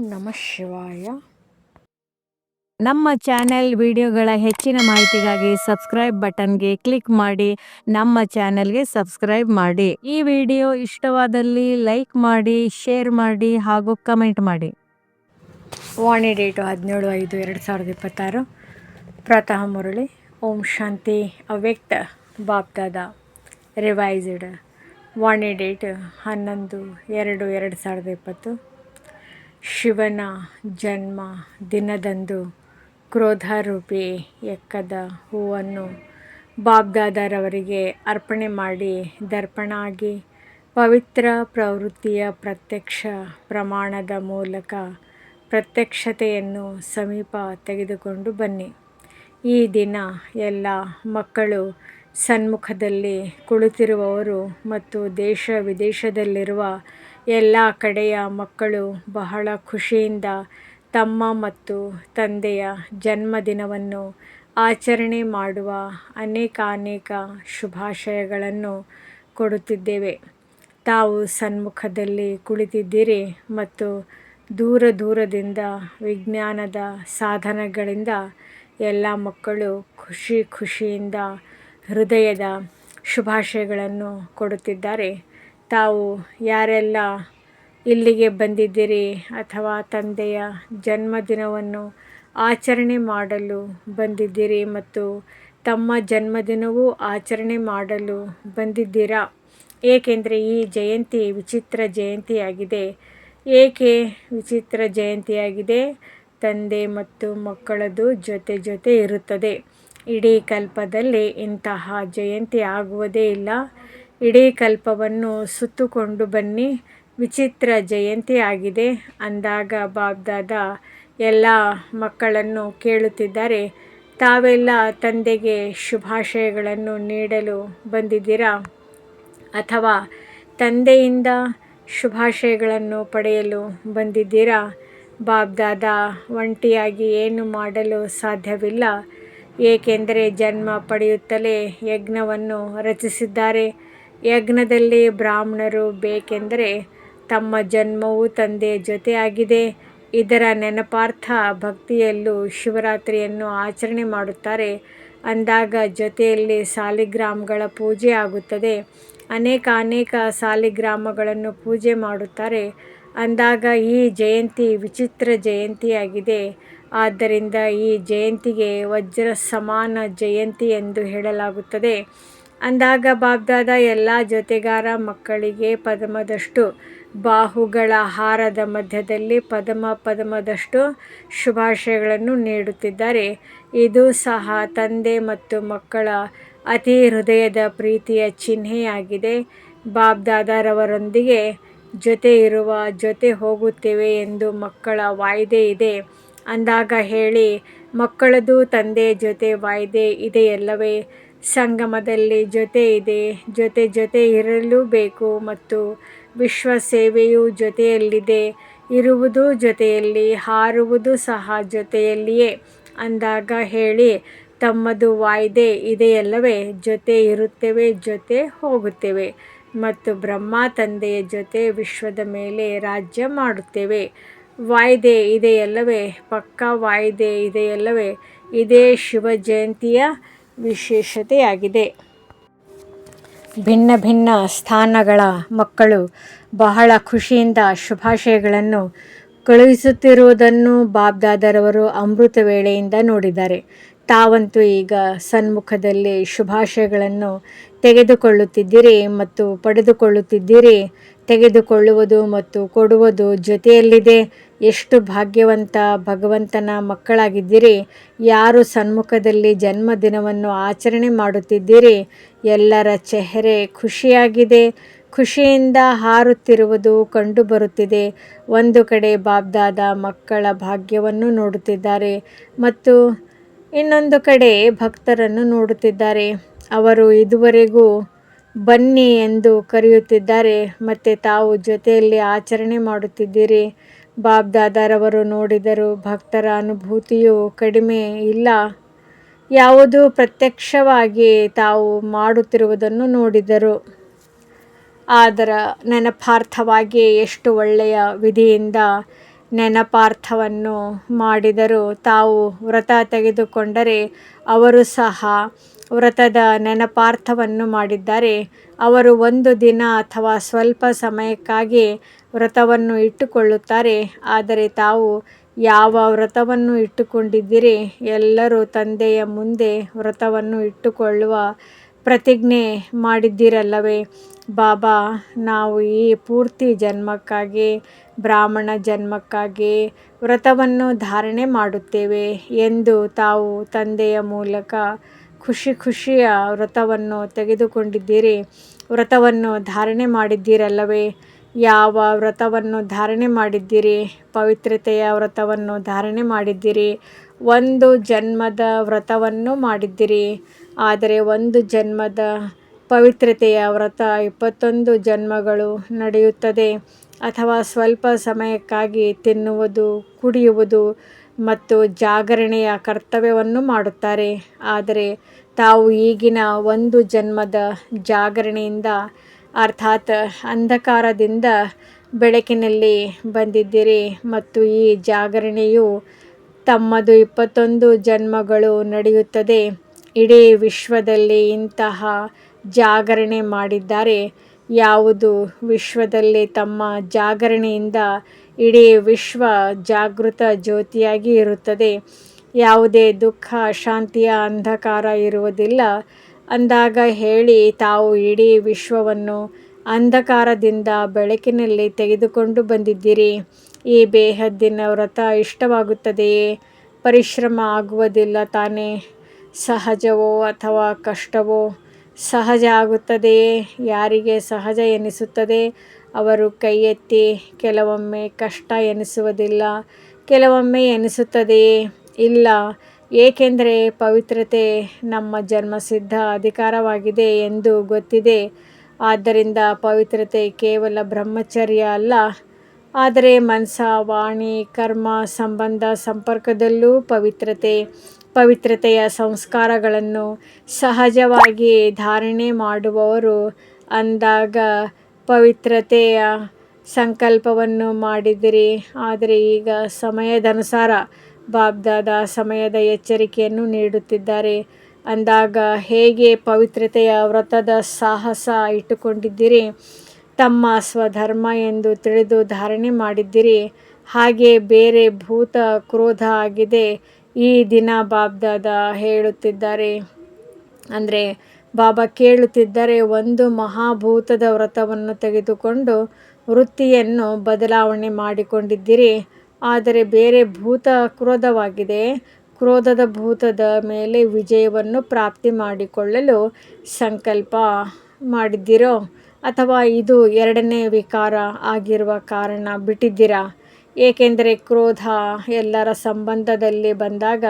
ನಮಃ ಶಿವಾಯ. ನಮ್ಮ ಚಾನೆಲ್ ವಿಡಿಯೋಗಳ ಹೆಚ್ಚಿನ ಮಾಹಿತಿಗಾಗಿ ಸಬ್ಸ್ಕ್ರೈಬ್ ಬಟನ್ಗೆ ಕ್ಲಿಕ್ ಮಾಡಿ ನಮ್ಮ ಚಾನೆಲ್ಗೆ ಸಬ್ಸ್ಕ್ರೈಬ್ ಮಾಡಿ. ಈ ವಿಡಿಯೋ ಇಷ್ಟವಾದಲ್ಲಿ ಲೈಕ್ ಮಾಡಿ, ಶೇರ್ ಮಾಡಿ ಹಾಗೂ ಕಮೆಂಟ್ ಮಾಡಿ. ವಾಣಿ ಡೇಟು 17/5/2026. ಪ್ರಾತಃ ಮುರಳಿ. ಓಂ ಶಾಂತಿ. ಅವ್ಯಕ್ತ ಬಾಪ್ದಾದ ರಿವೈಸ್ಡ್. ವಾಣಿ ಡೇಟ್ 11/2/2020. ಶಿವನ ಜನ್ಮ ದಿನದಂದು ಕ್ರೋಧಾರೂಪಿ ಎಕ್ಕದ ಹೂವನ್ನು ಬಾಬ್ದಾದರವರಿಗೆ ಅರ್ಪಣೆ ಮಾಡಿ ದರ್ಪಣ ಆಗಿ ಪವಿತ್ರ ಪ್ರವೃತ್ತಿಯ ಪ್ರತ್ಯಕ್ಷ ಪ್ರಮಾಣದ ಮೂಲಕ ಪ್ರತ್ಯಕ್ಷತೆಯನ್ನು ಸಮೀಪ ತೆಗೆದುಕೊಂಡು ಬನ್ನಿ. ಈ ದಿನ ಎಲ್ಲ ಮಕ್ಕಳು ಸನ್ಮುಖದಲ್ಲಿ ಕುಳಿತಿರುವವರು ಮತ್ತು ದೇಶ ವಿದೇಶದಲ್ಲಿರುವ ಎಲ್ಲ ಕಡೆಯ ಮಕ್ಕಳು ಬಹಳ ಖುಷಿಯಿಂದ ತಮ್ಮ ಮತ್ತು ತಂದೆಯ ಜನ್ಮದಿನವನ್ನು ಆಚರಣೆ ಮಾಡುವ ಅನೇಕ ಶುಭಾಶಯಗಳನ್ನು ಕೊಡುತ್ತಿದ್ದೇವೆ. ತಾವು ಸನ್ಮುಖದಲ್ಲಿ ಕುಳಿತಿದ್ದೀರಿ ಮತ್ತು ದೂರದಿಂದ ವಿಜ್ಞಾನದ ಸಾಧನಗಳಿಂದ ಎಲ್ಲ ಮಕ್ಕಳು ಖುಷಿಯಿಂದ ಹೃದಯದ ಶುಭಾಶಯಗಳನ್ನು ಕೊಡುತ್ತಿದ್ದಾರೆ. ತಾವು ಯಾರೆಲ್ಲ ಇಲ್ಲಿಗೆ ಬಂದಿದ್ದೀರಿ ಅಥವಾ ತಂದೆಯ ಜನ್ಮದಿನವನ್ನು ಆಚರಣೆ ಮಾಡಲು ಬಂದಿದ್ದೀರಿ ಮತ್ತು ತಮ್ಮ ಜನ್ಮದಿನವೂ ಆಚರಣೆ ಮಾಡಲು ಬಂದಿದ್ದೀರಾ? ಏಕೆಂದರೆ ಈ ಜಯಂತಿ ವಿಚಿತ್ರ ಜಯಂತಿಯಾಗಿದೆ. ಏಕೆ ವಿಚಿತ್ರ ಜಯಂತಿಯಾಗಿದೆ? ತಂದೆ ಮತ್ತು ಮಕ್ಕಳದು ಜೊತೆ ಇರುತ್ತದೆ. ಇಡೀ ಕಲ್ಪದಲ್ಲಿ ಇಂತಹ ಜಯಂತಿ ಆಗುವುದೇ ಇಲ್ಲ. ಇಡೀ ಕಲ್ಪವನ್ನು ಸುತ್ತುಕೊಂಡು ಬನ್ನಿ. ವಿಚಿತ್ರ ಜಯಂತಿ ಆಗಿದೆ ಅಂದಾಗ ಬಾಬ್ದಾದ ಎಲ್ಲ ಮಕ್ಕಳನ್ನು ಕೇಳುತ್ತಿದ್ದಾರೆ. ತಾವೆಲ್ಲ ತಂದೆಗೆ ಶುಭಾಶಯಗಳನ್ನು ನೀಡಲು ಬಂದಿದ್ದೀರಾ ಅಥವಾ ತಂದೆಯಿಂದ ಶುಭಾಶಯಗಳನ್ನು ಪಡೆಯಲು ಬಂದಿದ್ದೀರಾ? ಬಾಬ್ದಾದ ಒಂಟಿಯಾಗಿ ಏನು ಮಾಡಲು ಸಾಧ್ಯವಿಲ್ಲ, ಏಕೆಂದರೆ ಜನ್ಮ ಪಡೆಯುತ್ತಲೇ ಯಜ್ಞವನ್ನು ರಚಿಸಿದ್ದಾರೆ. ಯಜ್ಞದಲ್ಲಿ ಬ್ರಾಹ್ಮಣರು ಬೇಕೆಂದರೆ ತಮ್ಮ ಜನ್ಮವು ತಂದೆಯ ಜೊತೆ ಆಗಿದೆ. ಇದರ ನೆನಪಾರ್ಥ ಭಕ್ತಿಯಲ್ಲೂ ಶಿವರಾತ್ರಿಯನ್ನು ಆಚರಣೆ ಮಾಡುತ್ತಾರೆ. ಅಂದಾಗ ಜೊತೆಯಲ್ಲಿ ಸಾಲಿಗ್ರಾಮಗಳ ಪೂಜೆ ಆಗುತ್ತದೆ. ಅನೇಕ ಸಾಲಿಗ್ರಾಮಗಳನ್ನು ಪೂಜೆ ಮಾಡುತ್ತಾರೆ. ಅಂದಾಗ ಈ ಜಯಂತಿ ವಿಚಿತ್ರ ಜಯಂತಿಯಾಗಿದೆ. ಆದ್ದರಿಂದ ಈ ಜಯಂತಿಗೆ ವಜ್ರ ಸಮಾನ ಜಯಂತಿ ಎಂದು ಹೇಳಲಾಗುತ್ತದೆ. ಅಂದಾಗ ಬಾಬ್ದಾದ ಎಲ್ಲ ಜೊತೆಗಾರ ಮಕ್ಕಳಿಗೆ ಪದಮದಷ್ಟು ಬಾಹುಗಳ ಹಾರದ ಮಧ್ಯದಲ್ಲಿ ಪದಮದಷ್ಟು ಶುಭಾಶಯಗಳನ್ನು ನೀಡುತ್ತಿದ್ದಾರೆ. ಇದು ಸಹ ತಂದೆ ಮತ್ತು ಮಕ್ಕಳ ಅತಿ ಹೃದಯದ ಪ್ರೀತಿಯ ಚಿಹ್ನೆಯಾಗಿದೆ. ಬಾಬ್ದಾದರವರೊಂದಿಗೆ ಜೊತೆ ಇರುವ, ಜೊತೆ ಹೋಗುತ್ತೇವೆ ಎಂದು ಮಕ್ಕಳ ವಾಯ್ದೆ ಇದೆ. ಅಂದಾಗ ಹೇಳಿ, ಮಕ್ಕಳದು ತಂದೆಯ ಜೊತೆ ವಾಯ್ದೆ ಇದೆಯಲ್ಲವೇ? ಸಂಗಮದಲ್ಲಿ ಜೊತೆ ಇದೆ, ಜೊತೆ ಇರಲೂಬೇಕು ಮತ್ತು ವಿಶ್ವ ಸೇವೆಯೂ ಜೊತೆಯಲ್ಲಿದೆ. ಇರುವುದು ಜೊತೆಯಲ್ಲಿ, ಹಾರುವುದು ಸಹ ಜೊತೆಯಲ್ಲಿಯೇ. ಅಂದಾಗ ಹೇಳಿ, ತಮ್ಮದು ವಾಯ್ದೆ ಇದೆಯಲ್ಲವೇ? ಜೊತೆ ಇರುತ್ತೇವೆ, ಜೊತೆ ಹೋಗುತ್ತೇವೆ ಮತ್ತು ಬ್ರಹ್ಮ ತಂದೆಯ ಜೊತೆ ವಿಶ್ವದ ಮೇಲೆ ರಾಜ್ಯ ಮಾಡುತ್ತೇವೆ. ವಾಯ್ದೆ ಇದೆಯಲ್ಲವೇ? ಪಕ್ಕಾ ವಾಯ್ದೆ ಇದೆಯಲ್ಲವೇ? ಇದೇ ಶಿವ ಜಯಂತಿಯ ವಿಶೇಷತೆಯಾಗಿದೆ. ಭಿನ್ನ ಸ್ಥಾನಗಳ ಮಕ್ಕಳು ಬಹಳ ಖುಷಿಯಿಂದ ಶುಭಾಶಯಗಳನ್ನು ಕಳುಹಿಸುತ್ತಿರುವುದನ್ನು ಬಾಬ್ದಾದರವರು ಅಮೃತ ವೇಳೆಯಿಂದ ನೋಡಿದ್ದಾರೆ. ತಾವಂತೂ ಈಗ ಸನ್ಮುಖದಲ್ಲಿ ಶುಭಾಶಯಗಳನ್ನು ತೆಗೆದುಕೊಳ್ಳುತ್ತಿದ್ದೀರಿ ಮತ್ತು ಪಡೆದುಕೊಳ್ಳುತ್ತಿದ್ದೀರಿ. ತೆಗೆದುಕೊಳ್ಳುವುದು ಮತ್ತು ಕೊಡುವುದು ಜೊತೆಯಲ್ಲಿದೆ. ಎಷ್ಟು ಭಾಗ್ಯವಂತ ಭಗವಂತನ ಮಕ್ಕಳಾಗಿದ್ದೀರಿ. ಯಾರು ಸನ್ಮುಖದಲ್ಲಿ ಜನ್ಮದಿನವನ್ನು ಆಚರಣೆ ಮಾಡುತ್ತಿದ್ದೀರಿ. ಎಲ್ಲರ ಚೆಹರೆ ಖುಷಿಯಾಗಿದೆ. ಖುಷಿಯಿಂದ ಹಾರುತ್ತಿರುವುದು ಕಂಡುಬರುತ್ತಿದೆ. ಒಂದು ಕಡೆ ಬಾಬ್ದಾದ ಮಕ್ಕಳ ಭಾಗ್ಯವನ್ನು ನೋಡುತ್ತಿದ್ದಾರೆ ಮತ್ತು ಇನ್ನೊಂದು ಕಡೆ ಭಕ್ತರನ್ನು ನೋಡುತ್ತಿದ್ದಾರೆ. ಅವರು ಇದುವರೆಗೂ ಬನ್ನಿ ಎಂದು ಕರೆಯುತ್ತಿದ್ದಾರೆ ಮತ್ತು ತಾವು ಜೊತೆಯಲ್ಲಿ ಆಚರಣೆ ಮಾಡುತ್ತಿದ್ದೀರಿ. ಬಾಬ್ದಾದರವರು ನೋಡಿದರು. ಭಕ್ತರ ಅನುಭೂತಿಯು ಕಡಿಮೆ ಇಲ್ಲ. ಯಾವುದೂ ಪ್ರತ್ಯಕ್ಷವಾಗಿ ತಾವು ಮಾಡುತ್ತಿರುವುದನ್ನು ನೋಡಿದರು. ಅದರ ನೆನಪಾರ್ಥವಾಗಿ ಎಷ್ಟು ಒಳ್ಳೆಯ ವಿಧಿಯಿಂದ ನೆನಪಾರ್ಥವನ್ನು ಮಾಡಿದರೂ ತಾವು ವ್ರತ ತೆಗೆದುಕೊಂಡರೆ ಅವರು ಸಹ ವ್ರತದ ನೆನಪಾರ್ಥವನ್ನು ಮಾಡಿದ್ದಾರೆ. ಅವರು ಒಂದು ದಿನ ಅಥವಾ ಸ್ವಲ್ಪ ಸಮಯಕ್ಕಾಗಿ ವ್ರತವನ್ನು ಇಟ್ಟುಕೊಳ್ಳುತ್ತಾರೆ. ಆದರೆ ತಾವು ಯಾವ ವ್ರತವನ್ನು ಇಟ್ಟುಕೊಂಡಿದ್ದೀರಿ? ಎಲ್ಲರೂ ತಂದೆಯ ಮುಂದೆ ವ್ರತವನ್ನು ಇಟ್ಟುಕೊಳ್ಳುವ ಪ್ರತಿಜ್ಞೆ ಮಾಡಿದ್ದೀರಲ್ಲವೇ? ಬಾಬಾ, ನಾವು ಈ ಪೂರ್ತಿ ಜನ್ಮಕ್ಕಾಗಿ, ಬ್ರಾಹ್ಮಣ ಜನ್ಮಕ್ಕಾಗಿ ವ್ರತವನ್ನು ಧಾರಣೆ ಮಾಡುತ್ತೇವೆ ಎಂದು ತಾವು ತಂದೆಯ ಮೂಲಕ ಖುಷಿಯ ವ್ರತವನ್ನು ತೆಗೆದುಕೊಂಡಿದ್ದೀರಿ. ವ್ರತವನ್ನು ಧಾರಣೆ ಮಾಡಿದ್ದೀರಲ್ಲವೇ? ಯಾವ ವ್ರತವನ್ನು ಧಾರಣೆ ಮಾಡಿದ್ದೀರಿ? ಪವಿತ್ರತೆಯ ವ್ರತವನ್ನು ಧಾರಣೆ ಮಾಡಿದ್ದೀರಿ. ಒಂದು ಜನ್ಮದ ವ್ರತವನ್ನು ಮಾಡಿದ್ದೀರಿ. ಆದರೆ ಒಂದು ಜನ್ಮದ ಪವಿತ್ರತೆಯ ವ್ರತ 21 ಜನ್ಮಗಳು ನಡೆಯುತ್ತದೆ. ಅಥವಾ ಸ್ವಲ್ಪ ಸಮಯಕ್ಕಾಗಿ ತಿನ್ನುವುದು, ಕುಡಿಯುವುದು ಮತ್ತು ಜಾಗರಣೆಯ ಕರ್ತವ್ಯವನ್ನು ಮಾಡುತ್ತಾರೆ. ಆದರೆ ತಾವು ಈಗಿನ ಒಂದು ಜನ್ಮದ ಜಾಗರಣೆಯಿಂದ ಅರ್ಥಾತ್ ಅಂಧಕಾರದಿಂದ ಬೆಳಕಿನಲ್ಲಿ ಬಂದಿದ್ದೀರಿ ಮತ್ತು ಈ ಜಾಗರಣೆಯು ತಮ್ಮದು 21 ಜನ್ಮಗಳು ನಡೆಯುತ್ತದೆ. ಇಡೀ ವಿಶ್ವದಲ್ಲಿ ಇಂತಹ ಜಾಗರಣೆ ಮಾಡಿದ್ದಾರೆ. ಯಾವುದು ವಿಶ್ವದಲ್ಲಿ ತಮ್ಮ ಜಾಗರಣೆಯಿಂದ ಇಡೀ ವಿಶ್ವ ಜಾಗೃತ ಜ್ಯೋತಿಯಾಗಿ ಇರುತ್ತದೆ. ಯಾವುದೇ ದುಃಖ, ಅಶಾಂತಿಯ ಅಂಧಕಾರ ಇರುವುದಿಲ್ಲ. ಅಂದಾಗ ಹೇಳಿ, ತಾವು ಇಡೀ ವಿಶ್ವವನ್ನು ಅಂಧಕಾರದಿಂದ ಬೆಳಕಿನಲ್ಲಿ ತೆಗೆದುಕೊಂಡು ಬಂದಿದ್ದೀರಿ. ಈ ಬೇಹದ್ದಿನ ವ್ರತ ಇಷ್ಟವಾಗುತ್ತದೆಯೇ? ಪರಿಶ್ರಮ ಆಗುವುದಿಲ್ಲ ತಾನೇ? ಸಹಜವೋ ಅಥವಾ ಕಷ್ಟವೋ? ಸಹಜ ಆಗುತ್ತದೆಯೇ? ಯಾರಿಗೆ ಸಹಜ ಎನಿಸುತ್ತದೆ ಅವರು ಕೈ ಎತ್ತಿ. ಕೆಲವೊಮ್ಮೆ ಕಷ್ಟ ಎನಿಸುವುದಿಲ್ಲ, ಕೆಲವೊಮ್ಮೆ ಎನಿಸುತ್ತದೆಯೇ? ಇಲ್ಲ. ಏಕೆಂದರೆ ಪವಿತ್ರತೆ ನಮ್ಮ ಜನ್ಮಸಿದ್ಧ ಅಧಿಕಾರವಾಗಿದೆ ಎಂದು ಗೊತ್ತಿದೆ. ಆದ್ದರಿಂದ ಪವಿತ್ರತೆ ಕೇವಲ ಬ್ರಹ್ಮಚರ್ಯ ಅಲ್ಲ, ಆದರೆ ಮನಸ, ವಾಣಿ, ಕರ್ಮ, ಸಂಬಂಧ, ಸಂಪರ್ಕದಲ್ಲೂ ಪವಿತ್ರತೆಯ ಸಂಸ್ಕಾರಗಳನ್ನು ಸಹಜವಾಗಿ ಧಾರಣೆ ಮಾಡುವವರು. ಅಂದಾಗ ಪವಿತ್ರತೆಯ ಸಂಕಲ್ಪವನ್ನು ಮಾಡಿದಿರಿ. ಆದರೆ ಈಗ ಸಮಯದನುಸಾರ ಬಾಬ್ದಾದ ಸಮಯದ ಎಚ್ಚರಿಕೆಯನ್ನು ನೀಡುತ್ತಿದ್ದಾರೆ. ಅಂದಾಗ ಹೇಗೆ ಪವಿತ್ರತೆಯ ವ್ರತದ ಸಾಹಸ ಇಟ್ಟುಕೊಂಡಿದ್ದೀರಿ, ತಮ್ಮ ಸ್ವಧರ್ಮ ಎಂದು ತಿಳಿದು ಧಾರಣೆ ಮಾಡಿದ್ದೀರಿ. ಹಾಗೆ ಬೇರೆ ಭೂತ ಕ್ರೋಧ ಆಗಿದೆ. ಈ ದಿನ ಬಾಬ್ದಾದ ಹೇಳುತ್ತಿದ್ದಾರೆ, ಅಂದರೆ ಬಾಬಾ ಕೇಳುತ್ತಿದ್ದರೆ, ಒಂದು ಮಹಾಭೂತದ ವ್ರತವನ್ನು ತೆಗೆದುಕೊಂಡು ವೃತ್ತಿಯನ್ನು ಬದಲಾವಣೆ ಮಾಡಿಕೊಂಡಿದ್ದೀರಿ. ಆದರೆ ಬೇರೆ ಭೂತ ಕ್ರೋಧವಾಗಿದೆ. ಕ್ರೋಧದ ಭೂತದ ಮೇಲೆ ವಿಜಯವನ್ನು ಪ್ರಾಪ್ತಿ ಮಾಡಿಕೊಳ್ಳಲು ಸಂಕಲ್ಪ ಮಾಡಿದ್ದೀರೋ ಅಥವಾ ಇದು ಎರಡನೇ ವಿಕಾರ ಆಗಿರುವ ಕಾರಣ ಬಿಟ್ಟಿದ್ದೀರಾ? ಏಕೆಂದರೆ ಕ್ರೋಧ ಎಲ್ಲರ ಸಂಬಂಧದಲ್ಲಿ ಬಂದಾಗ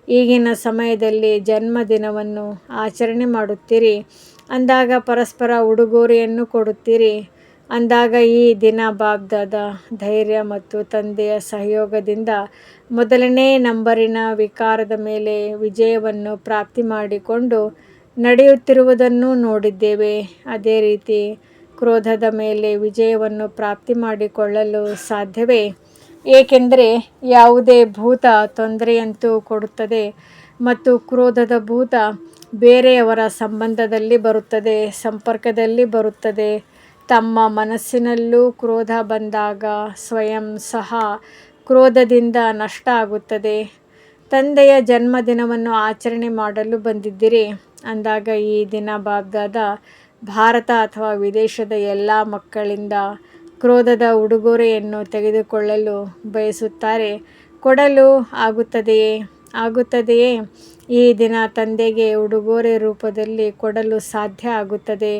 ಈಗಿನ ಸಮಯದಲ್ಲಿ ಜನ್ಮದಿನವನ್ನು ಆಚರಣೆ ಮಾಡುತ್ತೀರಿ. ಅಂದಾಗ ಪರಸ್ಪರ ಉಡುಗೊರೆಯನ್ನು ಕೊಡುತ್ತೀರಿ. ಅಂದಾಗ ಈ ದಿನ ಬಾಬ್ದಾದ ಧೈರ್ಯ ಮತ್ತು ತಂದೆಯ ಸಹಯೋಗದಿಂದ ಮೊದಲನೇ ನಂಬರಿನ ವಿಕಾರದ ಮೇಲೆ ವಿಜಯವನ್ನು ಪ್ರಾಪ್ತಿ ಮಾಡಿಕೊಂಡು ನಡೆಯುತ್ತಿರುವುದನ್ನು ನೋಡಿದ್ದೇವೆ. ಅದೇ ರೀತಿ ಕ್ರೋಧದ ಮೇಲೆ ವಿಜಯವನ್ನು ಪ್ರಾಪ್ತಿ ಮಾಡಿಕೊಳ್ಳಲು ಸಾಧ್ಯವೇ? ಏಕೆಂದರೆ ಯಾವುದೇ ಭೂತ ತೊಂದರೆಯಂತೂ ಕೊಡುತ್ತದೆ ಮತ್ತು ಕ್ರೋಧದ ಭೂತ ಬೇರೆಯವರ ಸಂಬಂಧದಲ್ಲಿ ಬರುತ್ತದೆ, ಸಂಪರ್ಕದಲ್ಲಿ ಬರುತ್ತದೆ. ತಮ್ಮ ಮನಸ್ಸಿನಲ್ಲೂ ಕ್ರೋಧ ಬಂದಾಗ ಸ್ವಯಂ ಸಹ ಕ್ರೋಧದಿಂದ ನಷ್ಟ ಆಗುತ್ತದೆ. ತಂದೆಯ ಜನ್ಮದಿನವನ್ನು ಆಚರಣೆ ಮಾಡಲು ಬಂದಿದ್ದೀರಿ. ಅಂದಾಗ ಈ ದಿನ ಬಾಬ್ದಾದ ಭಾರತ ಅಥವಾ ವಿದೇಶದ ಎಲ್ಲ ಮಕ್ಕಳಿಂದ ಕ್ರೋಧದ ಉಡುಗೊರೆಯನ್ನು ತೆಗೆದುಕೊಳ್ಳಲು ಬಯಸುತ್ತಾರೆ. ಕೊಡಲು ಆಗುತ್ತದೆಯೇ? ಈ ದಿನ ತಂದೆಗೆ ಉಡುಗೊರೆ ರೂಪದಲ್ಲಿ ಕೊಡಲು ಸಾಧ್ಯ ಆಗುತ್ತದೆ.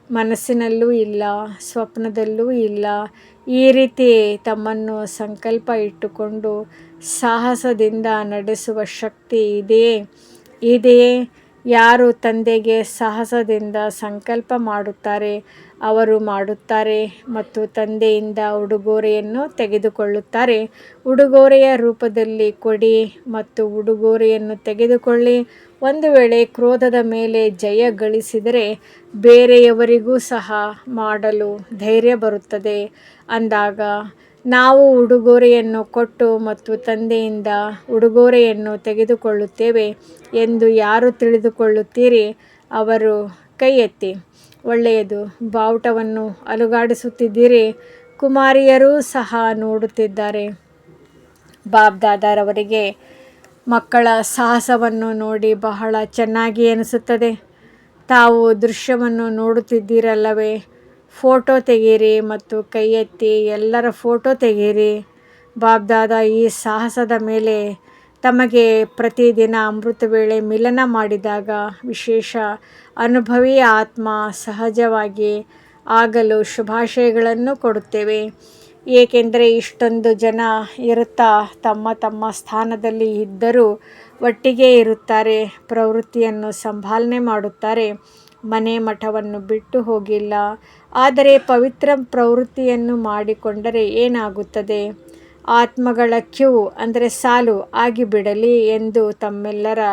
ಮನಸ್ಸಿನಲ್ಲೂ ಇಲ್ಲ, ಸ್ವಪ್ನದಲ್ಲೂ ಇಲ್ಲ. ಈ ರೀತಿ ತಮ್ಮನ್ನು ಸಂಕಲ್ಪ ಇಟ್ಟುಕೊಂಡು ಸಾಹಸದಿಂದ ನಡೆಸುವ ಶಕ್ತಿ ಇದೆಯೇ? ಯಾರು ತಂದೆಗೆ ಸಾಹಸದಿಂದ ಸಂಕಲ್ಪ ಮಾಡುತ್ತಾರೆ ಅವರು ಮಾಡುತ್ತಾರೆ ಮತ್ತು ತಂದೆಯಿಂದ ಉಡುಗೊರೆಯನ್ನು ತೆಗೆದುಕೊಳ್ಳುತ್ತಾರೆ. ಉಡುಗೊರೆಯ ರೂಪದಲ್ಲಿ ಕೊಡಿ ಮತ್ತು ಉಡುಗೊರೆಯನ್ನು ತೆಗೆದುಕೊಳ್ಳಿ. ಒಂದು ವೇಳೆ ಕ್ರೋಧದ ಮೇಲೆ ಜಯ ಗಳಿಸಿದರೆ ಬೇರೆಯವರಿಗೂ ಸಹ ಮಾಡಲು ಧೈರ್ಯ ಬರುತ್ತದೆ. ಅಂದಾಗ ನಾವು ಉಡುಗೊರೆಯನ್ನು ಕೊಟ್ಟು ಮತ್ತು ತಂದೆಯಿಂದ ಉಡುಗೊರೆಯನ್ನು ತೆಗೆದುಕೊಳ್ಳುತ್ತೇವೆ ಎಂದು ಯಾರು ತಿಳಿದುಕೊಳ್ಳುತ್ತೀರಿ? ಅವರು ಕೈ ಎತ್ತಿ. ಒಳ್ಳೆಯದು. ಬಾವುಟವನ್ನು ಅಲುಗಾಡಿಸುತ್ತಿದ್ದೀರಿ. ಕುಮಾರಿಯರೂ ಸಹ ನೋಡುತ್ತಿದ್ದಾರೆ. ಬಾಬ್ದಾದರವರಿಗೆ ಮಕ್ಕಳ ಸಾಹಸವನ್ನು ನೋಡಿ ಬಹಳ ಚೆನ್ನಾಗಿ ಅನಿಸುತ್ತದೆ. ತಾವು ದೃಶ್ಯವನ್ನು ನೋಡುತ್ತಿದ್ದೀರಲ್ಲವೇ? ಫೋಟೋ ತೆಗೆಯಿರಿ ಮತ್ತು ಕೈ ಎತ್ತಿ ಎಲ್ಲರ ಫೋಟೋ ತೆಗೆಯಿರಿ. ಬಾಬ್ದಾದ ಈ ಸಾಹಸದ ಮೇಲೆ ತಮಗೆ ಪ್ರತಿದಿನ ಅಮೃತ ವೇಳೆ ಮಿಲನ ಮಾಡಿದಾಗ ವಿಶೇಷ ಅನುಭವಿ ಆತ್ಮ ಸಹಜವಾಗಿ ಆಗಲು ಶುಭಾಶಯಗಳನ್ನು ಕೊಡುತ್ತೇವೆ. ಏಕೆಂದರೆ ಇಷ್ಟೊಂದು ಜನ ಇರುತ್ತಾ ತಮ್ಮ ತಮ್ಮ ಸ್ಥಾನದಲ್ಲಿ ಇದ್ದರೂ ಒಟ್ಟಿಗೆ ಇರುತ್ತಾರೆ, ಪ್ರವೃತ್ತಿಯನ್ನು ಸಂಭಾಲನೆ ಮಾಡುತ್ತಾರೆ, ಮನೆ ಮಠವನ್ನು ಬಿಟ್ಟು ಹೋಗಿಲ್ಲ. ಆದರೆ ಪವಿತ್ರ ಪ್ರವೃತ್ತಿಯನ್ನು ಮಾಡಿಕೊಂಡರೆ ಏನಾಗುತ್ತದೆ? ಆತ್ಮಗಳ ಕ್ಯೂ ಅಂದರೆ ಸಾಲು ಆಗಿಬಿಡಲಿ ಎಂದು ತಮ್ಮೆಲ್ಲರ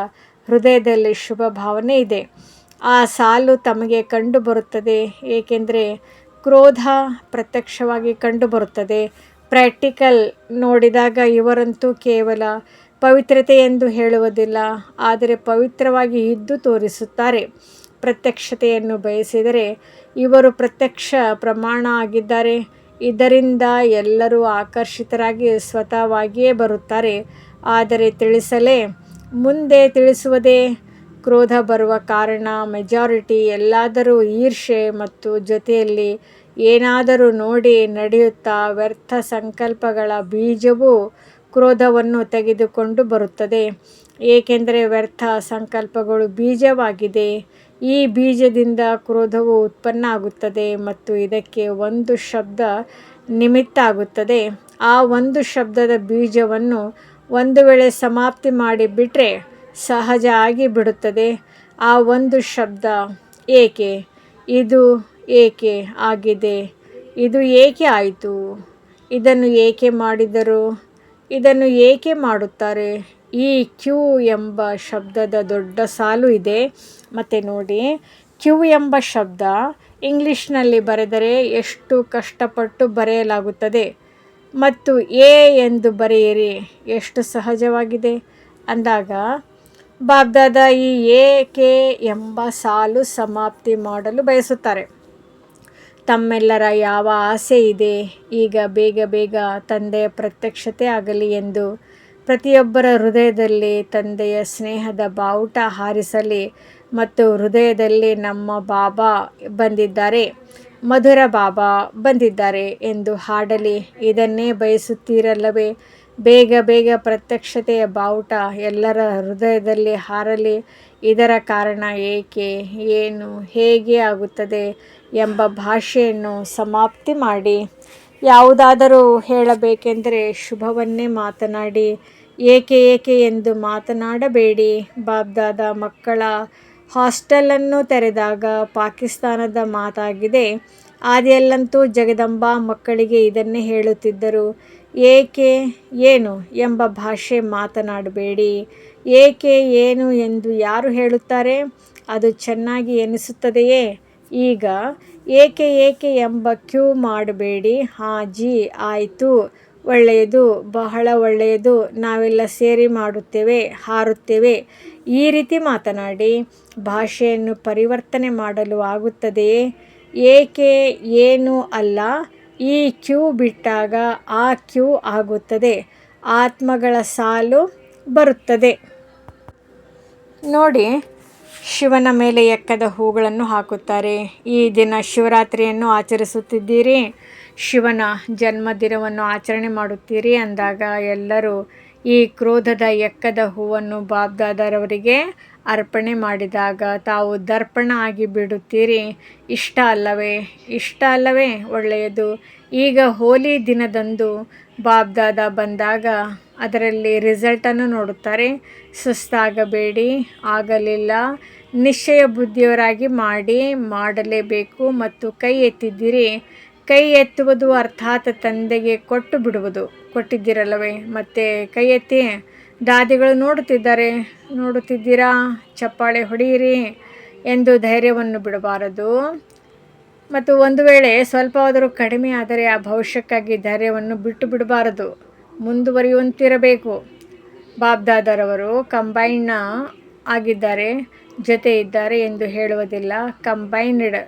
ಹೃದಯದಲ್ಲಿ ಶುಭ ಭಾವನೆ ಇದೆ. ಆ ಸಾಲು ತಮಗೆ ಕಂಡುಬರುತ್ತದೆ, ಏಕೆಂದರೆ ಕ್ರೋಧ ಪ್ರತ್ಯಕ್ಷವಾಗಿ ಕಂಡುಬರುತ್ತದೆ. ಪ್ರಾಕ್ಟಿಕಲ್ ನೋಡಿದಾಗ ಇವರಂತೂ ಕೇವಲ ಪವಿತ್ರತೆ ಎಂದು ಹೇಳುವುದಿಲ್ಲ, ಆದರೆ ಪವಿತ್ರವಾಗಿ ಇದ್ದು ತೋರಿಸುತ್ತಾರೆ. ಪ್ರತ್ಯಕ್ಷತೆಯನ್ನು ಬಯಸಿದರೆ ಇವರು ಪ್ರತ್ಯಕ್ಷ ಪ್ರಮಾಣ ಆಗಿದ್ದಾರೆ. ಇದರಿಂದ ಎಲ್ಲರೂ ಆಕರ್ಷಿತರಾಗಿ ಸ್ವತಃವಾಗಿಯೇ ಬರುತ್ತಾರೆ. ಆದರೆ ತಿಳಿಸಲೇ ಮುಂದೆ ತಿಳಿಸುವುದೇ? ಕ್ರೋಧ ಬರುವ ಕಾರಣ ಮೆಜಾರಿಟಿ ಎಲ್ಲಾದರೂ ಈರ್ಷೆ ಮತ್ತು ಜೊತೆಯಲ್ಲಿ ಏನಾದರೂ ನೋಡಿ ನಡೆಯುತ್ತಾ ವ್ಯರ್ಥ ಸಂಕಲ್ಪಗಳ ಬೀಜವು ಕ್ರೋಧವನ್ನು ತೆಗೆದುಕೊಂಡು ಬರುತ್ತದೆ. ಏಕೆಂದರೆ ವ್ಯರ್ಥ ಸಂಕಲ್ಪಗಳು ಬೀಜವಾಗಿದೆ. ಈ ಬೀಜದಿಂದ ಕ್ರೋಧವು ಉತ್ಪನ್ನ ಆಗುತ್ತದೆ ಮತ್ತು ಇದಕ್ಕೆ ಒಂದು ಶಬ್ದ ನಿಮಿತ್ತ ಆಗುತ್ತದೆ. ಆ ಒಂದು ಶಬ್ದದ ಬೀಜವನ್ನು ಒಂದು ವೇಳೆ ಸಮಾಪ್ತಿ ಮಾಡಿಬಿಟ್ರೆ ಸಹಜ ಆಗಿ ಬಿಡುತ್ತದೆ. ಆ ಒಂದು ಶಬ್ದ ಏಕೆ? ಇದು ಏಕೆ ಆಗಿದೆ? ಇದು ಏಕೆ ಆಯಿತು? ಇದನ್ನು ಏಕೆ ಮಾಡಿದರು? ಇದನ್ನು ಏಕೆ ಮಾಡುತ್ತಾರೆ? ಈ ಕ್ಯೂ ಎಂಬ ಶಬ್ದದ ದೊಡ್ಡ ಸಾಲು ಇದೆ. ಮತ್ತು ನೋಡಿ, ಕ್ಯೂ ಎಂಬ ಶಬ್ದ ಇಂಗ್ಲಿಷ್ನಲ್ಲಿ ಬರೆದರೆ ಎಷ್ಟು ಕಷ್ಟಪಟ್ಟು ಬರೆಯಲಾಗುತ್ತದೆ ಮತ್ತು ಎ ಎಂದು ಬರೆಯಿರಿ ಎಷ್ಟು ಸಹಜವಾಗಿದೆ ಅಂದಾಗ ಬಾಬ್ದಾದ ಈ ಏಕೆ ಎಂಬ ಸಾಲು ಸಮಾಪ್ತಿ ಮಾಡಲು ಬಯಸುತ್ತಾರೆ. ತಮ್ಮೆಲ್ಲರ ಯಾವ ಆಸೆ ಇದೆ? ಈಗ ಬೇಗ ಬೇಗ ತಂದೆಯ ಪ್ರತ್ಯಕ್ಷತೆ ಆಗಲಿ ಎಂದು ಪ್ರತಿಯೊಬ್ಬರ ಹೃದಯದಲ್ಲಿ ತಂದೆಯ ಸ್ನೇಹದ ಬಾವುಟ ಹಾರಿಸಲಿ ಮತ್ತು ಹೃದಯದಲ್ಲಿ ನಮ್ಮ ಬಾಬಾ ಬಂದಿದ್ದಾರೆ, ಮಧುರ ಬಾಬಾ ಬಂದಿದ್ದಾರೆ ಎಂದು ಹಾಡಲಿ. ಇದನ್ನೇ ಬಯಸುತ್ತೀರಲ್ಲವೇ? ಬೇಗ ಬೇಗ ಪ್ರತ್ಯಕ್ಷತೆಯ ಬಾವುಟ ಎಲ್ಲರ ಹೃದಯದಲ್ಲಿ ಹಾರಲಿ. ಇದರ ಕಾರಣ ಏಕೆ, ಏನು, ಹೇಗೆ ಆಗುತ್ತದೆ ಎಂಬ ಭಾಷೆಯನ್ನು ಸಮಾಪ್ತಿ ಮಾಡಿ. ಯಾವುದಾದರೂ ಹೇಳಬೇಕೆಂದರೆ ಶುಭವನ್ನೇ ಮಾತನಾಡಿ, ಏಕೆ ಏಕೆ ಎಂದು ಮಾತನಾಡಬೇಡಿ. ಬಾಬ್ದಾದ ಮಕ್ಕಳ ಹಾಸ್ಟೆಲನ್ನು ತೆರೆದಾಗ ಪಾಕಿಸ್ತಾನದ ಮಾತಾಗಿದೆ. ಆದಿಯಲ್ಲಂತೂ ಜಗದಂಬಾ ಮಕ್ಕಳಿಗೆ ಇದನ್ನೇ ಹೇಳುತ್ತಿದ್ದರು, ಏಕೆ, ಏನು ಎಂಬ ಭಾಷೆ ಮಾತನಾಡಬೇಡಿ. ಏಕೆ, ಏನು ಎಂದು ಯಾರು ಹೇಳುತ್ತಾರೆ? ಅದು ಚೆನ್ನಾಗಿ ಎನಿಸುತ್ತದೆಯೇ? ಈಗ ಏಕೆ ಏಕೆ ಎಂಬ ಕ್ಯೂ ಮಾಡಬೇಡಿ. ಹಾಂ ಜಿ, ಆಯಿತು, ಒಳ್ಳೆಯದು, ಬಹಳ ಒಳ್ಳೆಯದು, ನಾವೆಲ್ಲ ಸೇರಿ ಮಾಡುತ್ತೇವೆ, ಹಾರುತ್ತೇವೆ. ಈ ರೀತಿ ಮಾತನಾಡಿ. ಭಾಷೆಯನ್ನು ಪರಿವರ್ತನೆ ಮಾಡಲು ಆಗುತ್ತದೆಯೇ? ಏಕೆ, ಏನು ಅಲ್ಲ. ಈ ಕ್ಯೂ ಬಿಟ್ಟಾಗ ಆ ಕ್ಯೂ ಆಗುತ್ತದೆ. ಆತ್ಮಗಳ ಸಾಲು ಬರುತ್ತದೆ. ನೋಡಿ, ಶಿವನ ಮೇಲೆ ಎಕ್ಕದ ಹೂಗಳನ್ನು ಹಾಕುತ್ತಾರೆ. ಈ ದಿನ ಶಿವರಾತ್ರಿಯನ್ನು ಆಚರಿಸುತ್ತಿದ್ದೀರಿ, ಶಿವನ ಜನ್ಮದಿನವನ್ನು ಆಚರಣೆ ಮಾಡುತ್ತೀರಿ ಅಂದಾಗ ಎಲ್ಲರೂ ಈ ಕ್ರೋಧದ ಎಕ್ಕದ ಹೂವನ್ನು ಬಾಬ್ದಾದರವರಿಗೆ ಅರ್ಪಣೆ ಮಾಡಿದಾಗ ತಾವು ದರ್ಪಣ ಆಗಿ ಬಿಡುತ್ತೀರಿ. ಇಷ್ಟ ಅಲ್ಲವೇ? ಇಷ್ಟ ಅಲ್ಲವೇ? ಒಳ್ಳೆಯದು. ಈಗ ಹೋಲಿ ದಿನದಂದು ಬಾಬ್ದಾದ ಬಂದಾಗ ಅದರಲ್ಲಿ ರಿಸಲ್ಟನ್ನು ನೋಡುತ್ತಾರೆ. ಸುಸ್ತಾಗಬೇಡಿ. ಆಗಲಿಲ್ಲ, ನಿಶ್ಚಯ ಬುದ್ಧಿಯವರಾಗಿ ಮಾಡಿ, ಮಾಡಲೇಬೇಕು. ಮತ್ತು ಕೈ ಎತ್ತಿದ್ದೀರಿ. ಕೈ ಎತ್ತುವುದು ಅರ್ಥಾತ್ ತಂದೆಗೆ ಕೊಟ್ಟು ಬಿಡುವುದು. ಕೊಟ್ಟಿದ್ದೀರಲ್ಲವೇ? ಮತ್ತೆ ಕೈ ಎತ್ತಿ. ದಾದಿಗಳು ನೋಡುತ್ತಿದ್ದಾರೆ, ನೋಡುತ್ತಿದ್ದೀರಾ? ಚಪ್ಪಾಳೆ ಹೊಡೆಯಿರಿ ಎಂದು ಧೈರ್ಯವನ್ನು ಬಿಡಬಾರದು. ಮತ್ತು ಒಂದು ವೇಳೆ ಸ್ವಲ್ಪವಾದರೂ ಕಡಿಮೆ ಆದರೆ ಆ ಭವಿಷ್ಯಕ್ಕಾಗಿ ಧೈರ್ಯವನ್ನು ಬಿಟ್ಟು ಬಿಡಬಾರದು, ಮುಂದುವರಿಯುವಂತಿರಬೇಕು. ಬಾಬ್ದಾದರವರು ಕಂಬೈನ್ಡ್ ಆಗಿದ್ದಾರೆ, ಜೊತೆ ಇದ್ದಾರೆ ಎಂದು ಹೇಳುವುದಿಲ್ಲ, ಕಂಬೈನ್ಡ್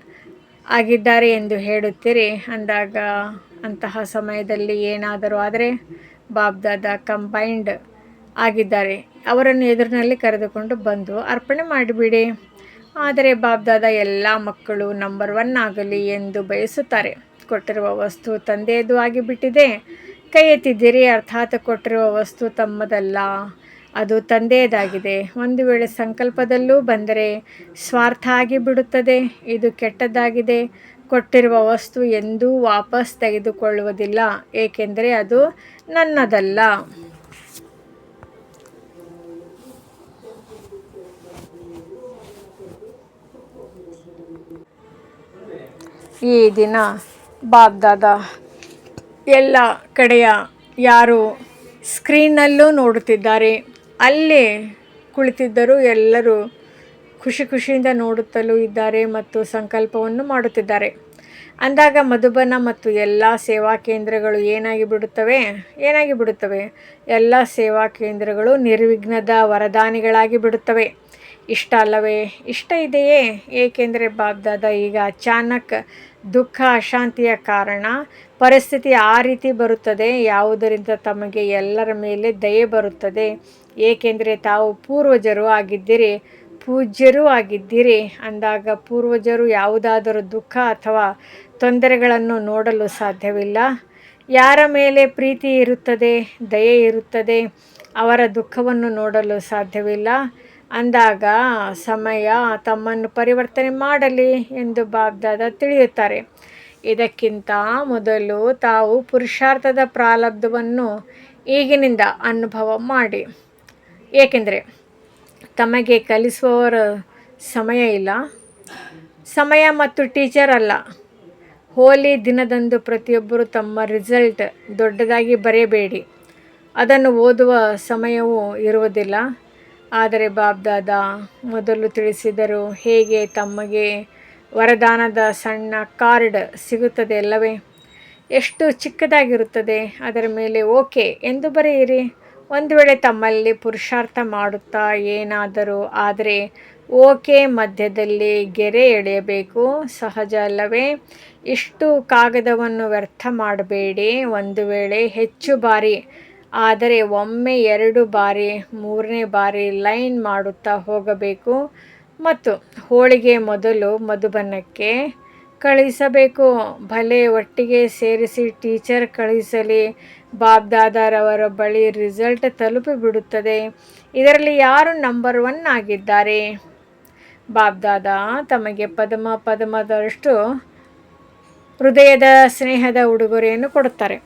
ಆಗಿದ್ದಾರೆ ಎಂದು ಹೇಳುತ್ತೀರಿ. ಅಂದಾಗ ಅಂತಹ ಸಮಯದಲ್ಲಿ ಏನಾದರೂ ಆದರೆ ಬಾಬ್ದಾದ ಕಂಬೈನ್ಡ್ ಆಗಿದ್ದಾರೆ, ಅವರನ್ನು ಎದುರಿನಲ್ಲಿ ಕರೆದುಕೊಂಡು ಬಂದು ಅರ್ಪಣೆ ಮಾಡಿಬಿಡಿ. ಆದರೆ ಬಾಬ್ದಾದ ಎಲ್ಲ ಮಕ್ಕಳು ನಂಬರ್ 1 ಆಗಲಿ ಎಂದು ಬಯಸುತ್ತಾರೆ. ಕೊಟ್ಟಿರುವ ವಸ್ತು ತಂದೆಯದು ಆಗಿಬಿಟ್ಟಿದೆ. ಕೈ ಎತ್ತಿದ್ದೀರಿ, ಅರ್ಥಾತ್ ಕೊಟ್ಟಿರುವ ವಸ್ತು ತಮ್ಮದಲ್ಲ, ಅದು ತಂದೆಯದಾಗಿದೆ. ಒಂದು ವೇಳೆ ಸಂಕಲ್ಪದಲ್ಲೂ ಬಂದರೆ ಸ್ವಾರ್ಥ ಆಗಿಬಿಡುತ್ತದೆ. ಇದು ಕೆಟ್ಟದ್ದಾಗಿದೆ. ಕೊಟ್ಟಿರುವ ವಸ್ತು ಎಂದೂ ವಾಪಸ್ ತೆಗೆದುಕೊಳ್ಳುವುದಿಲ್ಲ, ಏಕೆಂದರೆ ಅದು ನನ್ನದಲ್ಲ. ಈ ದಿನ ಬಾಬ್ದಾದ ಎಲ್ಲ ಕಡೆಯ ಯಾರು ಸ್ಕ್ರೀನ್ನಲ್ಲೂ ನೋಡುತ್ತಿದ್ದಾರೆ, ಅಲ್ಲೇ ಕುಳಿತಿದ್ದರೂ ಎಲ್ಲರೂ ಖುಷಿಯಿಂದ ನೋಡುತ್ತಲೂ ಇದ್ದಾರೆ ಮತ್ತು ಸಂಕಲ್ಪವನ್ನು ಮಾಡುತ್ತಿದ್ದಾರೆ. ಅಂದಾಗ ಮಧುಬನ ಮತ್ತು ಎಲ್ಲ ಸೇವಾ ಕೇಂದ್ರಗಳು ಏನಾಗಿ ಬಿಡುತ್ತವೆ? ಎಲ್ಲ ಸೇವಾ ಕೇಂದ್ರಗಳು ನಿರ್ವಿಘ್ನದ ವರದಾನಿಗಳಾಗಿ ಬಿಡುತ್ತವೆ. ಇಷ್ಟ ಅಲ್ಲವೇ? ಇಷ್ಟ ಇದೆಯೇ? ಏಕೆಂದರೆ ಬಾಬ್ದಾದ ಈಗ ಅಚಾನಕ್ ದುಃಖ ಅಶಾಂತಿಯ ಕಾರಣ ಪರಿಸ್ಥಿತಿ ಆ ರೀತಿ ಬರುತ್ತದೆ. ಯಾವುದರಿಂದ ತಮಗೆ ಎಲ್ಲರ ಮೇಲೆ ದಯೆ ಬರುತ್ತದೆ? ಏಕೆಂದರೆ ತಾವು ಪೂರ್ವಜರು ಆಗಿದ್ದೀರಿ, ಪೂಜ್ಯರೂ ಆಗಿದ್ದೀರಿ. ಅಂದಾಗ ಪೂರ್ವಜರು ಯಾವುದಾದರೂ ದುಃಖ ಅಥವಾ ತೊಂದರೆಗಳನ್ನು ನೋಡಲು ಸಾಧ್ಯವಿಲ್ಲ. ಯಾರ ಮೇಲೆ ಪ್ರೀತಿ ಇರುತ್ತದೆ, ದಯೆ ಇರುತ್ತದೆ, ಅವರ ದುಃಖವನ್ನು ನೋಡಲು ಸಾಧ್ಯವಿಲ್ಲ. ಅಂದಾಗ ಸಮಯ ತಮ್ಮನ್ನು ಪರಿವರ್ತನೆ ಮಾಡಲಿ ಎಂದು ಬಾಬ್ದಾದ ತಿಳಿಯುತ್ತಾರೆ. ಇದಕ್ಕಿಂತ ಮೊದಲು ತಾವು ಪುರುಷಾರ್ಥದ ಪ್ರಾರಬ್ಧವನ್ನು ಈಗಿನಿಂದ ಅನುಭವ ಮಾಡಿ. ಏಕೆಂದರೆ ತಮಗೆ ಕಲಿಸುವವರ ಸಮಯ ಇಲ್ಲ, ಸಮಯ ಮತ್ತು ಟೀಚರ್ ಅಲ್ಲ. ಹೋಲಿ ದಿನದಂದು ಪ್ರತಿಯೊಬ್ಬರು ತಮ್ಮ ರಿಸಲ್ಟ್ ದೊಡ್ಡದಾಗಿ ಬರೆಯಬೇಡಿ, ಅದನ್ನು ಓದುವ ಸಮಯವೂ ಇರುವುದಿಲ್ಲ. ಆದರೆ ಬಾಬ್ದಾದ ಮೊದಲು ತಿಳಿಸಿದರು, ಹೇಗೆ ತಮಗೆ ವರದಾನದ ಸಣ್ಣ ಕಾರ್ಡ್ ಸಿಗುತ್ತದೆ ಅಲ್ಲವೇ? ಎಷ್ಟು ಚಿಕ್ಕದಾಗಿರುತ್ತದೆ. ಅದರ ಮೇಲೆ ಓಕೆ ಎಂದು ಬರೆಯಿರಿ. ಒಂದು ವೇಳೆ ತಮ್ಮಲ್ಲಿ ಪುರುಷಾರ್ಥ ಮಾಡುತ್ತಾ ಏನಾದರೂ ಆದರೆ ಓಕೆ ಮಧ್ಯದಲ್ಲಿ ಗೆರೆ ಎಳೆಯಬೇಕು, ಸಹಜ ಅಲ್ಲವೇ? ಇಷ್ಟು ಕಾಗದವನ್ನು ವ್ಯರ್ಥ ಮಾಡಬೇಡಿ. ಒಂದು ವೇಳೆ ಹೆಚ್ಚು ಬಾರಿ ಆದರೆ ಒಮ್ಮೆ 2 ಬಾರಿ 3ನೇ ಬಾರಿ ಲೈನ್ ಮಾಡುತ್ತಾ ಹೋಗಬೇಕು ಮತ್ತು ಹೋಳಿಗೆ ಮೊದಲು ಮಧುಬನಕ್ಕೆ ಕಳುಹಿಸಬೇಕು. ಭಲೆ ಒಟ್ಟಿಗೆ ಸೇರಿಸಿ ಟೀಚರ್ ಕಳುಹಿಸಲಿ, ಬಾಬ್ದಾದರವರ ಬಳಿ ರಿಸಲ್ಟ್ ತಲುಪಿಬಿಡುತ್ತದೆ. ಇದರಲ್ಲಿ ಯಾರು ನಂಬರ್ 1 ಆಗಿದ್ದಾರೆ? ಬಾಬ್ದಾದ ತಮಗೆ ಪದಮದಷ್ಟು ಹೃದಯದ ಸ್ನೇಹದ ಉಡುಗೊರೆಯನ್ನು ಕೊಡುತ್ತಾರೆ.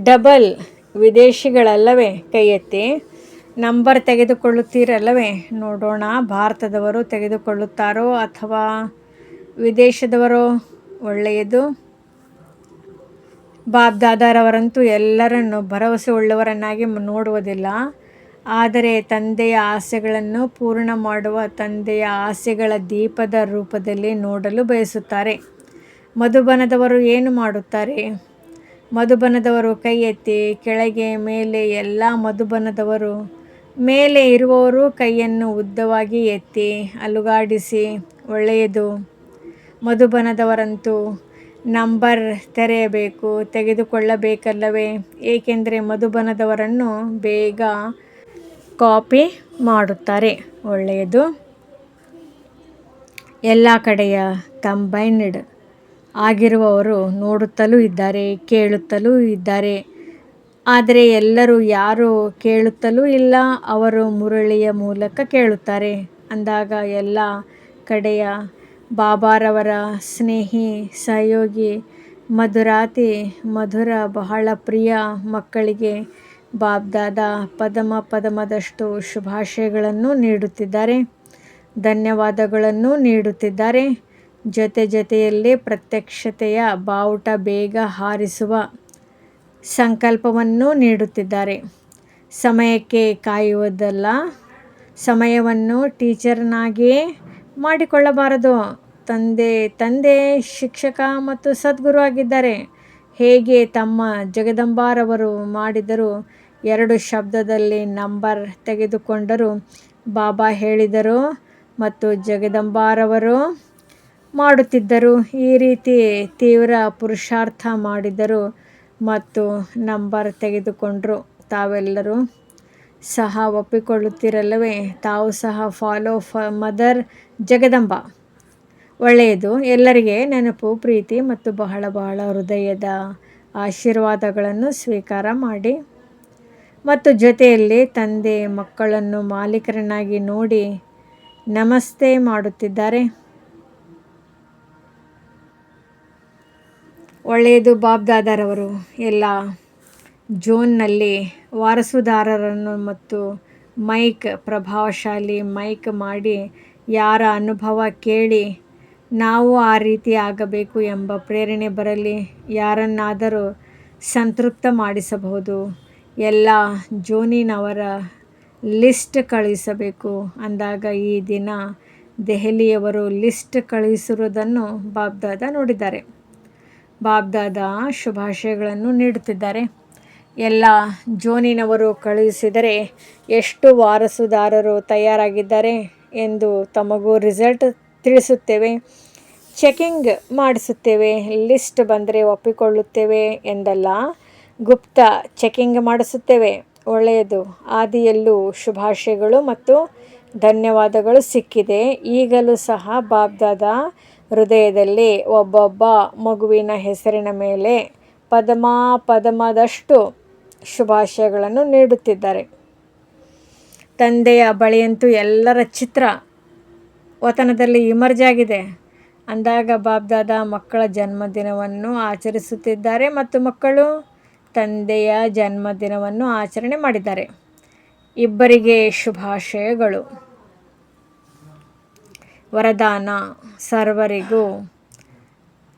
ಡಬಲ್ ವಿದೇಶಿಗಳಲ್ಲವೇ? ಕೈ ಎತ್ತಿ. ನಂಬರ್ ತೆಗೆದುಕೊಳ್ಳುತ್ತೀರಲ್ಲವೇ? ನೋಡೋಣ, ಭಾರತದವರು ತೆಗೆದುಕೊಳ್ಳುತ್ತಾರೋ ಅಥವಾ ವಿದೇಶದವರೋ? ಒಳ್ಳೆಯದು. ಬಾಬ್ದಾದರವರಂತೂ ಎಲ್ಲರನ್ನೂ ಭರವಸೆ ಉಳ್ಳವರನ್ನಾಗಿ ನೋಡುವುದಿಲ್ಲ, ಆದರೆ ತಂದೆಯ ಆಸೆಗಳನ್ನು ಪೂರ್ಣ ಮಾಡುವ ತಂದೆಯ ಆಸೆಗಳ ದೀಪದ ರೂಪದಲ್ಲಿ ನೋಡಲು ಬಯಸುತ್ತಾರೆ. ಮಧುಬನದವರು ಏನು ಮಾಡುತ್ತಾರೆ? ಮಧುಬನದವರು ಕೈ ಎತ್ತಿ. ಕೆಳಗೆ ಮೇಲೆ ಎಲ್ಲ ಮಧುಬನದವರು. ಮೇಲೆ ಇರುವವರು ಕೈಯನ್ನು ಉದ್ದವಾಗಿ ಎತ್ತಿ ಅಲುಗಾಡಿಸಿ. ಒಳ್ಳೆಯದು. ಮಧುಬನದವರಂತೂ ನಂಬರ್ ತೆರೆಯಬೇಕು, ತೆಗೆದುಕೊಳ್ಳಬೇಕಲ್ಲವೇ? ಏಕೆಂದರೆ ಮಧುಬನದವರನ್ನು ಬೇಗ ಕಾಪಿ ಮಾಡುತ್ತಾರೆ. ಒಳ್ಳೆಯದು. ಎಲ್ಲ ಕಡೆಯ ಕಂಬೈನ್ಡ್ ಆಗಿರುವವರು ನೋಡುತ್ತಲೂ ಇದ್ದಾರೆ, ಕೇಳುತ್ತಲೂ ಇದ್ದಾರೆ. ಆದರೆ ಎಲ್ಲರೂ ಯಾರೂ ಕೇಳುತ್ತಲೂ ಇಲ್ಲ, ಅವರು ಮುರಳಿಯ ಮೂಲಕ ಕೇಳುತ್ತಾರೆ. ಅಂದಾಗ ಎಲ್ಲ ಕಡೆಯ ಬಾಬಾರವರ ಸ್ನೇಹಿ, ಸಹಯೋಗಿ, ಮಧುರಾತಿ ಮಧುರ, ಬಹಳ ಪ್ರಿಯ ಮಕ್ಕಳಿಗೆ ಬಾಬ್ದಾದ ಪದಮದಷ್ಟು ಶುಭಾಶಯಗಳನ್ನು ನೀಡುತ್ತಿದ್ದಾರೆ, ಧನ್ಯವಾದಗಳನ್ನು ನೀಡುತ್ತಿದ್ದಾರೆ. ಜೊತೆಯಲ್ಲೇ ಪ್ರತ್ಯಕ್ಷತೆಯ ಬಾವುಟ ಬೇಗ ಹಾರಿಸುವ ಸಂಕಲ್ಪವನ್ನು ನೀಡುತ್ತಿದ್ದಾರೆ. ಸಮಯಕ್ಕೆ ಕಾಯುವುದಲ್ಲ, ಸಮಯವನ್ನು ಟೀಚರ್ನಾಗಿಯೇ ಮಾಡಿಕೊಳ್ಳಬಾರದು. ತಂದೆ ಶಿಕ್ಷಕ ಮತ್ತು ಸದ್ಗುರು ಆಗಿದ್ದಾರೆ. ಹೇಗೆ ತಮ್ಮ ಜಗದಂಬಾರವರು ಮಾಡಿದರು. 2 ಶಬ್ದದಲ್ಲಿ ನಂಬರ್ ತೆಗೆದುಕೊಂಡರು. ಬಾಬಾ ಹೇಳಿದರು ಮತ್ತು ಜಗದಂಬಾರವರು ಮಾಡುತ್ತಿದ್ದರು. ಈ ರೀತಿ ತೀವ್ರ ಪುರುಷಾರ್ಥ ಮಾಡಿದರು ಮತ್ತು ನಂಬರ್ ತೆಗೆದುಕೊಂಡರು. ತಾವೆಲ್ಲರೂ ಸಹ ಒಪ್ಪಿಕೊಳ್ಳುತ್ತೀರಲ್ಲವೇ? ತಾವು ಸಹ ಫಾಲೋ ಮದರ್ ಜಗದಂಬ. ಒಳ್ಳೆಯದು. ಎಲ್ಲರಿಗೆ ನೆನಪು, ಪ್ರೀತಿ ಮತ್ತು ಬಹಳ ಬಹಳ ಹೃದಯದ ಆಶೀರ್ವಾದಗಳನ್ನು ಸ್ವೀಕಾರ ಮಾಡಿ ಮತ್ತು ಜೊತೆಯಲ್ಲಿ ತಂದೆ ಮಕ್ಕಳನ್ನು ಮಾಲೀಕರನ್ನಾಗಿ ನೋಡಿ ನಮಸ್ತೆ ಮಾಡುತ್ತಿದ್ದಾರೆ. ಒಳ್ಳೆಯದು. ಬಾಬ್ದಾದಾರವರು ಎಲ್ಲ ಝೋನ್ನಲ್ಲಿ ವಾರಸುದಾರರನ್ನು ಮತ್ತು ಪ್ರಭಾವಶಾಲಿ ಮೈಕ್ ಮಾಡಿ ಯಾರ ಅನುಭವ ಕೇಳಿ ನಾವು ಆ ರೀತಿ ಆಗಬೇಕು ಎಂಬ ಪ್ರೇರಣೆ ಬರಲಿ. ಯಾರನ್ನಾದರೂ ಸಂತೃಪ್ತ ಮಾಡಿಸಬಹುದು. ಎಲ್ಲ ಝೋನಿನವರ ಲಿಸ್ಟ್ ಕಳುಹಿಸಬೇಕು ಅಂದಾಗ ಈ ದಿನ ದೆಹಲಿಯವರು ಲಿಸ್ಟ್ ಕಳುಹಿಸಿರುವುದನ್ನು ಬಾಬ್ದಾದ ನೋಡಿದ್ದಾರೆ. ಬಾಬ್ದಾದ ಶುಭಾಶಯಗಳನ್ನು ನೀಡುತ್ತಿದ್ದಾರೆ. ಎಲ್ಲ ಝೋನಿನವರು ಕಳುಹಿಸಿದರೆ ಎಷ್ಟು ವಾರಸುದಾರರು ತಯಾರಾಗಿದ್ದಾರೆ ಎಂದು ತಮಗೂ ರಿಸಲ್ಟ್ ತಿಳಿಸುತ್ತೇವೆ. ಚೆಕಿಂಗ್ ಮಾಡಿಸುತ್ತೇವೆ. ಲಿಸ್ಟ್ ಬಂದರೆ ಒಪ್ಪಿಕೊಳ್ಳುತ್ತೇವೆ ಎಂದಲ್ಲ, ಗುಪ್ತ ಚೆಕಿಂಗ್ ಮಾಡಿಸುತ್ತೇವೆ. ಒಳ್ಳೆಯದು. ಆದಿಯಲ್ಲೂ ಶುಭಾಶಯಗಳು ಮತ್ತು ಧನ್ಯವಾದಗಳು ಸಿಕ್ಕಿದೆ. ಈಗಲೂ ಸಹ ಬಾಬ್ದಾದ ಹೃದಯದಲ್ಲಿ ಒಬ್ಬೊಬ್ಬ ಮಗುವಿನ ಹೆಸರಿನ ಮೇಲೆ ಪದಮದಷ್ಟು ಶುಭಾಶಯಗಳನ್ನು ನೀಡುತ್ತಿದ್ದಾರೆ. ತಂದೆಯ ಬಳಿಯಂತೂ ಎಲ್ಲರ ಚಿತ್ರ ವತನದಲ್ಲಿ ಇಮರ್ಜ್ ಆಗಿದೆ ಅಂದಾಗ ಬಾಬ್ದಾದ ಮಕ್ಕಳ ಜನ್ಮದಿನವನ್ನು ಆಚರಿಸುತ್ತಿದ್ದಾರೆ ಮತ್ತು ಮಕ್ಕಳು ತಂದೆಯ ಜನ್ಮದಿನವನ್ನು ಆಚರಣೆ ಮಾಡಿದ್ದಾರೆ. ಇಬ್ಬರಿಗೆ ಶುಭಾಶಯಗಳು. ವರದಾನ. ಸರ್ವರಿಗೂ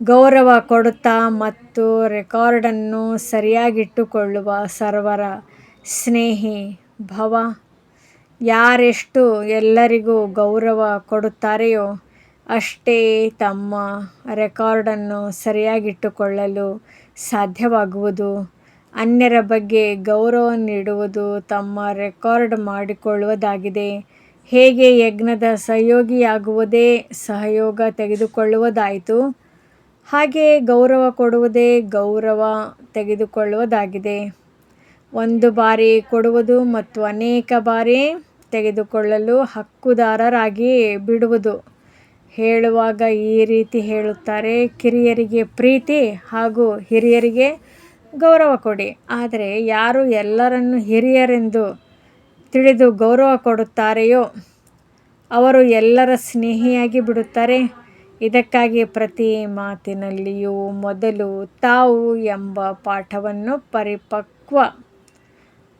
ಗೌರವ ಕೊಡುತ್ತಾ ಮತ್ತು ರೆಕಾರ್ಡನ್ನು ಸರಿಯಾಗಿಟ್ಟುಕೊಳ್ಳುವ ಸರ್ವರ ಸ್ನೇಹಿ ಭವ. ಯಾರೆಷ್ಟು ಎಲ್ಲರಿಗೂ ಗೌರವ ಕೊಡುತ್ತಾರೆಯೋ ಅಷ್ಟೇ ತಮ್ಮ ರೆಕಾರ್ಡನ್ನು ಸರಿಯಾಗಿಟ್ಟುಕೊಳ್ಳಲು ಸಾಧ್ಯವಾಗುವುದು. ಅನ್ಯರ ಬಗ್ಗೆ ಗೌರವ ನೀಡುವುದು ತಮ್ಮ ರೆಕಾರ್ಡ್ ಮಾಡಿಕೊಳ್ಳುವುದಾಗಿದೆ. ಹೇಗೆ ಯಜ್ಞದ ಸಹಯೋಗಿಯಾಗುವುದೇ ಸಹಯೋಗ ತೆಗೆದುಕೊಳ್ಳುವುದಾಯಿತು, ಹಾಗೆಯೇ ಗೌರವ ಕೊಡುವುದೇ ಗೌರವ ತೆಗೆದುಕೊಳ್ಳುವುದಾಗಿದೆ. ಒಂದು ಬಾರಿ ಕೊಡುವುದು ಮತ್ತು ಅನೇಕ ಬಾರಿ ತೆಗೆದುಕೊಳ್ಳಲು ಹಕ್ಕುದಾರರಾಗಿ ಬಿಡುವುದು. ಹೇಳುವಾಗ ಈ ರೀತಿ ಹೇಳುತ್ತಾರೆ, ಕಿರಿಯರಿಗೆ ಪ್ರೀತಿ ಹಾಗೂ ಹಿರಿಯರಿಗೆ ಗೌರವ ಕೊಡಿ. ಆದರೆ ಯಾರು ಎಲ್ಲರನ್ನೂ ಹಿರಿಯರೆಂದು ತಿಳಿದು ಗೌರವ ಕೊಡುತ್ತಾರೆಯೋ ಅವರು ಎಲ್ಲರ ಸ್ನೇಹಿಯಾಗಿ ಬಿಡುತ್ತಾರೆ. ಇದಕ್ಕಾಗಿ ಪ್ರತಿ ಮಾತಿನಲ್ಲಿಯೂ ಮೊದಲು ತಾವು ಎಂಬ ಪಾಠವನ್ನು ಪರಿಪಕ್ವ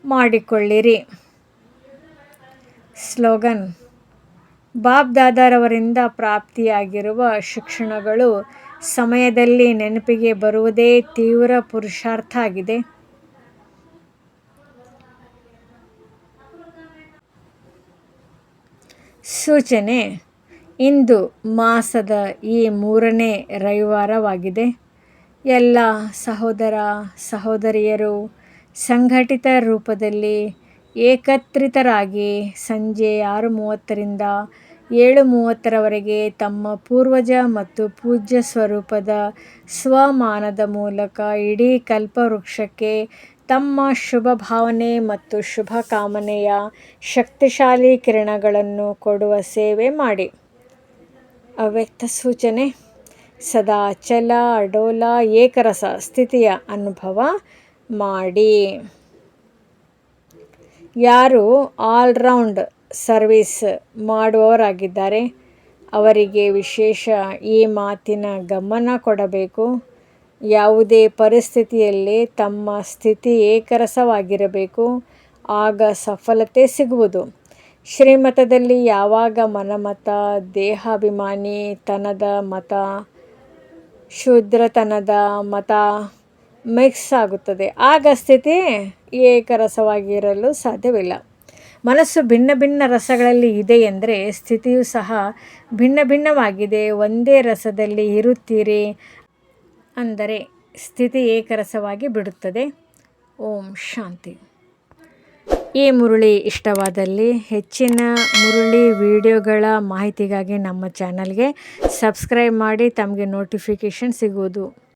ಮಾಡಿಕೊಳ್ಳಿರಿ. ಸ್ಲೋಗನ್. ಬಾಬ್ದಾದಾರವರಿಂದ ಪ್ರಾಪ್ತಿಯಾಗಿರುವ ಶಿಕ್ಷಣಗಳು ಸಮಯದಲ್ಲಿ ನೆನಪಿಗೆ ಬರುವುದೇ ತೀವ್ರ ಪುರುಷಾರ್ಥ ಆಗಿದೆ. ಸೂಚನೆ. ಇಂದು ಮಾಸದ ಈ 3ನೇ ರವಿವಾರವಾಗಿದೆ. ಎಲ್ಲ ಸಹೋದರ ಸಹೋದರಿಯರು ಸಂಘಟಿತ ರೂಪದಲ್ಲಿ ಏಕತ್ರಿತರಾಗಿ ಸಂಜೆ 6:30ರಿಂದ 7:30ರವರೆಗೆ ತಮ್ಮ ಪೂರ್ವಜ ಮತ್ತು ಪೂಜ್ಯ ಸ್ವರೂಪದ ಸ್ವಮಾನದ ಮೂಲಕ ಇಡೀ ಕಲ್ಪವೃಕ್ಷಕ್ಕೆ ತಮ್ಮ ಶುಭ ಭಾವನೆ ಮತ್ತು ಶುಭ ಕಾಮನೆಯ ಶಕ್ತಿಶಾಲಿ ಕಿರಣಗಳನ್ನು ಕೊಡುವ ಸೇವೆ ಮಾಡಿ. ಅವ್ಯಕ್ತ ಸೂಚನೆ. ಸದಾ ಅಚಲ ಅಡೋಲ ಏಕರಸ ಸ್ಥಿತಿಯ ಅನುಭವ ಮಾಡಿ. ಯಾರು ಆಲ್ರೌಂಡ್ ಸರ್ವಿಸ್ ಮಾಡುವವರಾಗಿದ್ದಾರೆ ಅವರಿಗೆ ವಿಶೇಷ ಈ ಮಾತಿನ ಗಮನ ಕೊಡಬೇಕು. ಯಾವುದೇ ಪರಿಸ್ಥಿತಿಯಲ್ಲಿ ತಮ್ಮ ಸ್ಥಿತಿ ಏಕರಸವಾಗಿರಬೇಕು, ಆಗ ಸಫಲತೆ ಸಿಗುವುದು. ಶ್ರೀಮತದಲ್ಲಿ ಯಾವಾಗ ಮನಮತ, ದೇಹಾಭಿಮಾನಿ ತನದ ಮತ, ಶೂದ್ರತನದ ಮತ ಮಿಕ್ಸ್ ಆಗುತ್ತದೆ, ಆಗ ಸ್ಥಿತಿ ಏಕರಸವಾಗಿರಲು ಸಾಧ್ಯವಿಲ್ಲ. ಮನಸ್ಸು ಭಿನ್ನ ಭಿನ್ನ ರಸಗಳಲ್ಲಿ ಇದೆ ಎಂದರೆ ಸ್ಥಿತಿಯೂ ಸಹ ಭಿನ್ನ ಭಿನ್ನವಾಗಿದೆ. ಒಂದೇ ರಸದಲ್ಲಿ ಇರುತ್ತೀರಿ ಅಂದರೆ ಸ್ಥಿತಿ ಏಕರಸವಾಗಿ ಬಿಡುತ್ತದೆ. ಓಂ ಶಾಂತಿ. ಈ ಮುರಳಿ ಇಷ್ಟವಾದಲ್ಲಿ ಹೆಚ್ಚಿನ ಮುರಳಿ ವಿಡಿಯೋಗಳ ಮಾಹಿತಿಗಾಗಿ ನಮ್ಮ ಚಾನಲ್ಗೆ ಸಬ್ಸ್ಕ್ರೈಬ್ ಮಾಡಿ. ತಮಗೆ ನೋಟಿಫಿಕೇಷನ್ ಸಿಗುವುದು.